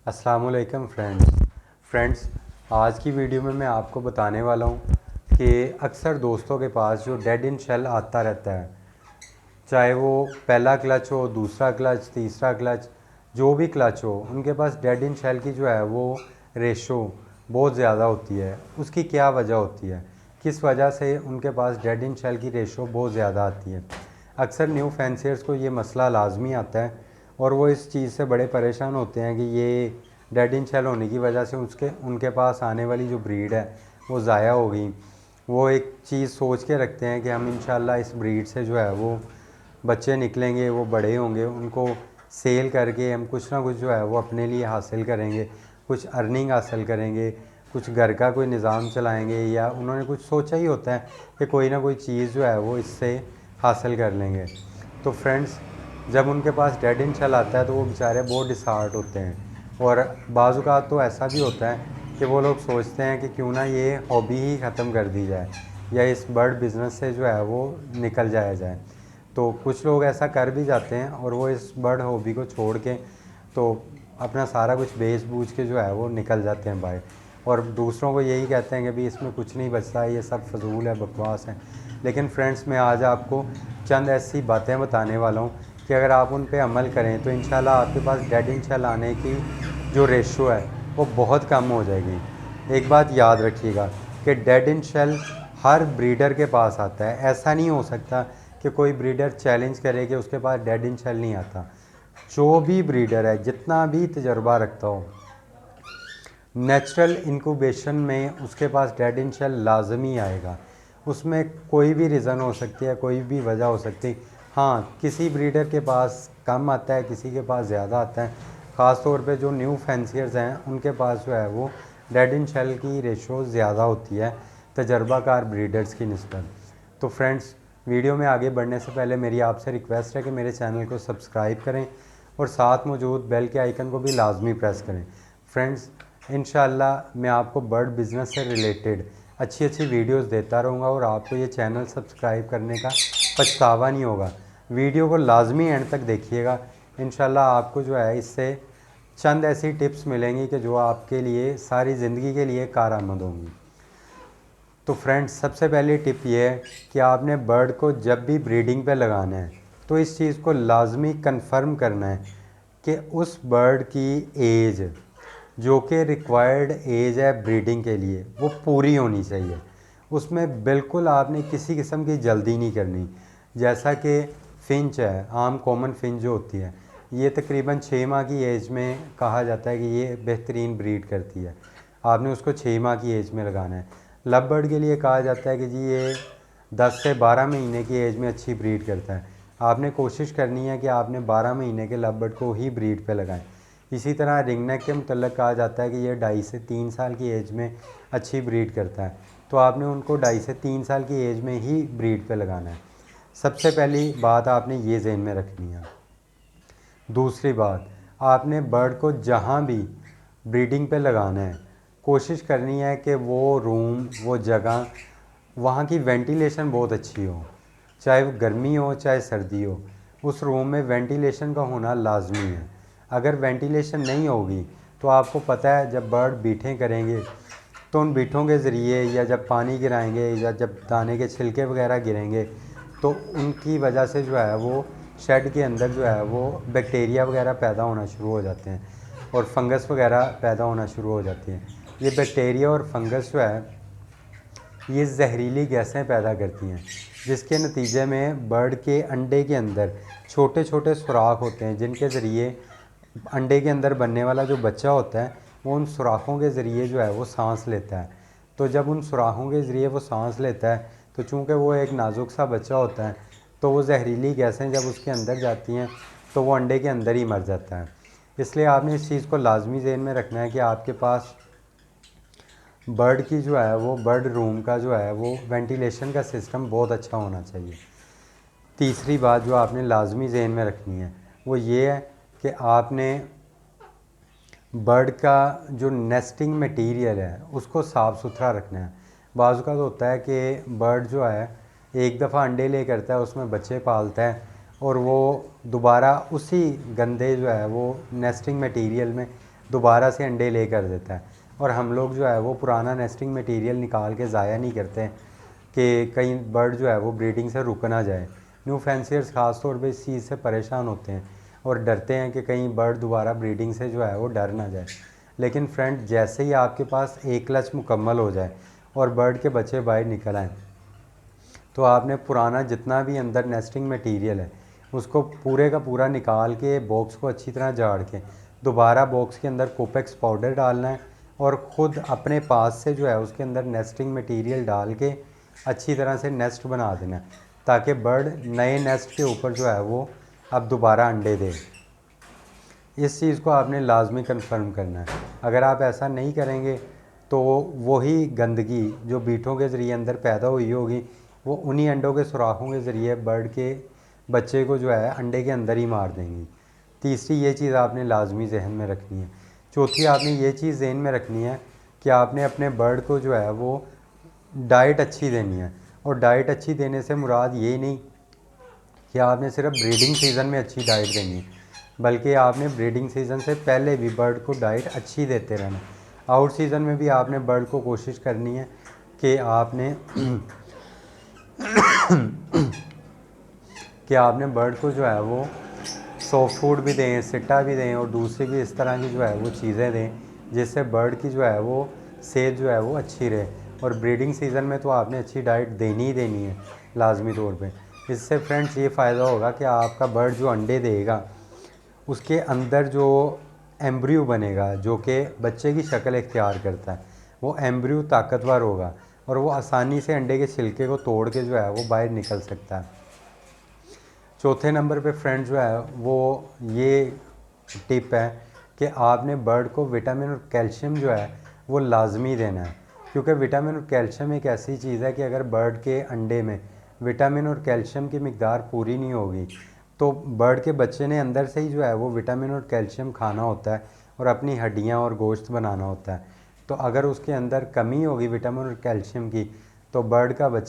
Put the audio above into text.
अस्सलामुअलैकुम फ्रेंड्स, आज की वीडियो में मैं आपको बताने वाला हूँ कि अक्सर दोस्तों के पास जो डेड इन शेल आता रहता है, चाहे वो पहला क्लच हो, दूसरा क्लच, तीसरा क्लच, जो भी क्लच हो, उनके पास डेड इन शेल की जो है वो रेशो बहुत ज़्यादा होती है। उसकी क्या वजह होती है, किस वजह से उनके पास डेड इन शेल की रेशो बहुत ज़्यादा आती है। अक्सर न्यू फैंसियर्स को ये मसला लाजमी आता है और वो इस चीज़ से बड़े परेशान होते हैं कि ये डेड इन शेल होने की वजह से उनके पास आने वाली जो ब्रीड है वो ज़ाया हो गई। वो एक चीज़ सोच के रखते हैं कि हम इंशाल्लाह इस ब्रीड से जो है वो बच्चे निकलेंगे, वो बड़े होंगे, उनको सेल करके हम कुछ ना कुछ जो है वो अपने लिए हासिल करेंगे, कुछ अर्निंग हासिल करेंगे, कुछ घर का कोई निज़ाम चलाएंगे, या उन्होंने कुछ सोचा ही होता है कि कोई ना कोई चीज़ जो है वो इससे हासिल कर लेंगे। तो फ्रेंड्स, जब उनके पास डेड इन शेल आता है तो वो बेचारे बहुत डिसहार्ट होते हैं और बाज़ औक़ात तो ऐसा भी होता है कि वो लोग सोचते हैं कि क्यों ना ये हॉबी ही ख़त्म कर दी जाए या इस बर्ड बिज़नेस से जो है वो निकल जाया जाए। तो कुछ लोग ऐसा कर भी जाते हैं और वो इस बर्ड हॉबी को छोड़ के तो अपना सारा कुछ बेच बूझ के जो है वो निकल जाते हैं बाहर, और दूसरों को यही कहते हैं कि भाई इसमें कुछ नहीं बचता, ये सब फजूल है, बकवास है। लेकिन फ्रेंड्स, मैं आज आपको चंद ऐसी बातें बताने वाला हूँ कि अगर आप उन पे अमल करें तो इंशाल्लाह आपके पास डेड इन शेल आने की जो रेशो है वो बहुत कम हो जाएगी। एक बात याद रखिएगा कि डेड इन शेल हर ब्रीडर के पास आता है। ऐसा नहीं हो सकता कि कोई ब्रीडर चैलेंज करे कि उसके पास डेड इन शेल नहीं आता। जो भी ब्रीडर है, जितना भी तजर्बा रखता हो, नेचुरल इंक्यूबेशन में उसके पास डेड इन शेल लाजमी आएगा। उसमें कोई भी रीज़न हो सकती है, कोई भी वजह हो सकती है। हाँ, किसी ब्रीडर के पास कम आता है, किसी के पास ज़्यादा आता है। ख़ास तौर पे जो न्यू फैंसियर्स हैं उनके पास जो है वो डेड इन शेल की रेशो ज़्यादा होती है तजर्बाकार ब्रीडर्स की निस्बत। तो फ्रेंड्स, वीडियो में आगे बढ़ने से पहले मेरी आपसे रिक्वेस्ट है कि मेरे चैनल को सब्सक्राइब करें और साथ मौजूद बेल के आइकन को भी लाजमी प्रेस करें। फ्रेंड्स, इंशाल्लाह मैं आपको बर्ड बिज़नेस से रिलेटेड अच्छी अच्छी वीडियोस देता रहूँगा और आपको ये चैनल सब्सक्राइब करने का पछतावा नहीं होगा। वीडियो को लाजमी एंड तक देखिएगा। इंशाल्लाह आपको जो है इससे चंद ऐसी टिप्स मिलेंगी कि जो आपके लिए सारी ज़िंदगी के लिए कारआमद होंगी। तो फ्रेंड्स, सबसे पहली टिप ये है कि आपने बर्ड को जब भी ब्रीडिंग पे लगाना है तो इस चीज़ को लाजमी कंफर्म करना है कि उस बर्ड की एज, जो कि रिक्वायर्ड एज है ब्रीडिंग के लिए, वो पूरी होनी चाहिए। उसमें बिल्कुल आपने किसी किस्म की जल्दी नहीं करनी। जैसा कि फिंच है, आम कॉमन फिंच जो होती है, ये तकरीबन 6 माह की एज में कहा जाता है कि ये बेहतरीन ब्रीड करती है। आपने उसको 6 माह की एज में लगाना है। लव बर्ड के लिए कहा जाता है कि जी ये 10 से 12 महीने की एज में अच्छी ब्रीड करता है। आपने कोशिश करनी है कि आपने 12 महीने के लव बर्ड को ही ब्रीड पे लगाएं। इसी तरह रिंगनेक के मुतल्लिक़ कहा जाता है कि ये 2.5 से 3 साल की एज में अच्छी ब्रीड करता है, तो आपने उनको 2.5 से 3 साल की एज में ही ब्रीड पे लगाना है। सबसे पहली बात आपने ये ज़हन में रखनी है। दूसरी बात, आपने बर्ड को जहाँ भी ब्रीडिंग पे लगाना है, कोशिश करनी है कि वो रूम, वो जगह, वहाँ की वेंटिलेशन बहुत अच्छी हो। चाहे वो गर्मी हो चाहे सर्दी हो, उस रूम में वेंटिलेशन का होना लाजमी है। अगर वेंटिलेशन नहीं होगी तो आपको पता है जब बर्ड बीठें करेंगे तो उन बीठों के ज़रिए, या जब पानी गिराएंगे या जब दाने के छिलके वगैरह गिरेंगे, तो उनकी वजह से जो है वो शेड के अंदर जो है वो बैक्टीरिया वगैरह पैदा होना शुरू हो जाते हैं और फंगस वगैरह पैदा होना शुरू हो जाती हैं। ये बैक्टीरिया और फंगस जो है ये जहरीली गैसें पैदा करती हैं, जिसके नतीजे में बर्ड के अंडे के अंदर छोटे छोटे सुराख होते हैं, जिनके ज़रिए अंडे के अंदर बनने वाला जो बच्चा होता है वो उन सुराखों के ज़रिए जो है वो सांस लेता है। तो जब उन सुराखों के ज़रिए वो सांस लेता है तो चूँकि वो एक नाजुक सा बच्चा होता है, तो वो जहरीली गैसें जब उसके अंदर जाती हैं तो वो अंडे के अंदर ही मर जाता है। इसलिए आपने इस चीज़ को लाजमी ज़हन में रखना है कि आपके पास बर्ड की जो है वो बर्ड रूम का जो है वो वेंटिलेशन का सिस्टम बहुत अच्छा होना चाहिए। तीसरी बात जो आपने लाजमी ज़हन में रखनी है वो ये है कि आपने बर्ड का जो नेस्टिंग मटेरियल है उसको साफ़ सुथरा रखना है। बाज़ का तो होता है कि बर्ड जो है एक दफ़ा अंडे ले करता है, उसमें बच्चे पालता है और वो दोबारा उसी गंदे जो है वो नेस्टिंग मटेरियल में दोबारा से अंडे ले कर देता है। और हम लोग जो है वो पुराना नेस्टिंग मटेरियल निकाल के ज़ाया नहीं करते कि कहीं बर्ड जो है वो ब्रीडिंग से रुक ना जाए। न्यू फैंसियर्स ख़ास तौर पे इस चीज़ से परेशान होते हैं और डरते हैं कि कहीं बर्ड दोबारा ब्रीडिंग से जो है वो डर ना जाए। लेकिन फ्रेंड, जैसे ही आपके पास एक क्लच मुकम्मल हो जाए और बर्ड के बच्चे बाहर निकल आएँ, तो आपने पुराना जितना भी अंदर नेस्टिंग मटेरियल है उसको पूरे का पूरा निकाल के बॉक्स को अच्छी तरह झाड़ के दोबारा बॉक्स के अंदर कोपेक्स पाउडर डालना है और ख़ुद अपने पास से जो है उसके अंदर नेस्टिंग मटेरियल डाल के अच्छी तरह से नेस्ट बना देना है, ताकि बर्ड नए नेस्ट के ऊपर जो है वो अब दोबारा अंडे दे। इस चीज़ को आपने लाजमी कंफर्म करना है। अगर आप ऐसा नहीं करेंगे तो वही गंदगी जो बीठों के ज़रिए अंदर पैदा हुई होगी वो उन्हीं अंडों के सुराखों के ज़रिए बर्ड के बच्चे को जो है अंडे के अंदर ही मार देंगी। तीसरी ये चीज़ आपने लाजमी जहन में रखनी है। चौथी आपने ये चीज़ जहन में रखनी है कि आपने अपने बर्ड को जो है वो डाइट अच्छी देनी है। और डाइट अच्छी देने से मुराद ये नहीं कि आपने सिर्फ ब्रीडिंग सीज़न में अच्छी डाइट देनी है, बल्कि आपने ब्रीडिंग सीज़न से पहले भी बर्ड को डाइट अच्छी देते रहना। आउट सीज़न में भी आपने बर्ड को कोशिश करनी है कि आपने बर्ड को जो है वो सॉफ्ट फूड भी दें, सिट्टा भी दें और दूसरी भी इस तरह की जो है वो चीज़ें दें जिससे बर्ड की जो है वो सेहत जो है वो अच्छी रहे। और ब्रीडिंग सीज़न में तो आपने अच्छी डाइट देनी ही देनी है लाजमी तौर पे। इससे फ्रेंड्स ये फ़ायदा होगा कि आपका बर्ड जो अंडे देगा उसके अंदर जो एम्ब्रियो बनेगा जो कि बच्चे की शक्ल इख्तियार करता है, वो एम्ब्रियो ताकतवर होगा और वो आसानी से अंडे के छिलके को तोड़ के जो है वो बाहर निकल सकता है। चौथे नंबर पे फ्रेंड जो है वो ये टिप है कि आपने बर्ड को विटामिन और कैल्शियम जो है वो लाजमी देना है, क्योंकि विटामिन और कैल्शियम एक ऐसी चीज़ है कि अगर बर्ड के अंडे में विटामिन और कैल्शियम की मिकदार पूरी नहीं होगी तो बर्ड के बच्चे ने अंदर से ही जो है वो विटामिन और कैल्शियम खाना होता है और अपनी हड्डियाँ और गोश्त बनाना होता है। तो अगर उसके अंदर कमी होगी विटामिन और कैल्शियम की तो बर्ड का बच्चा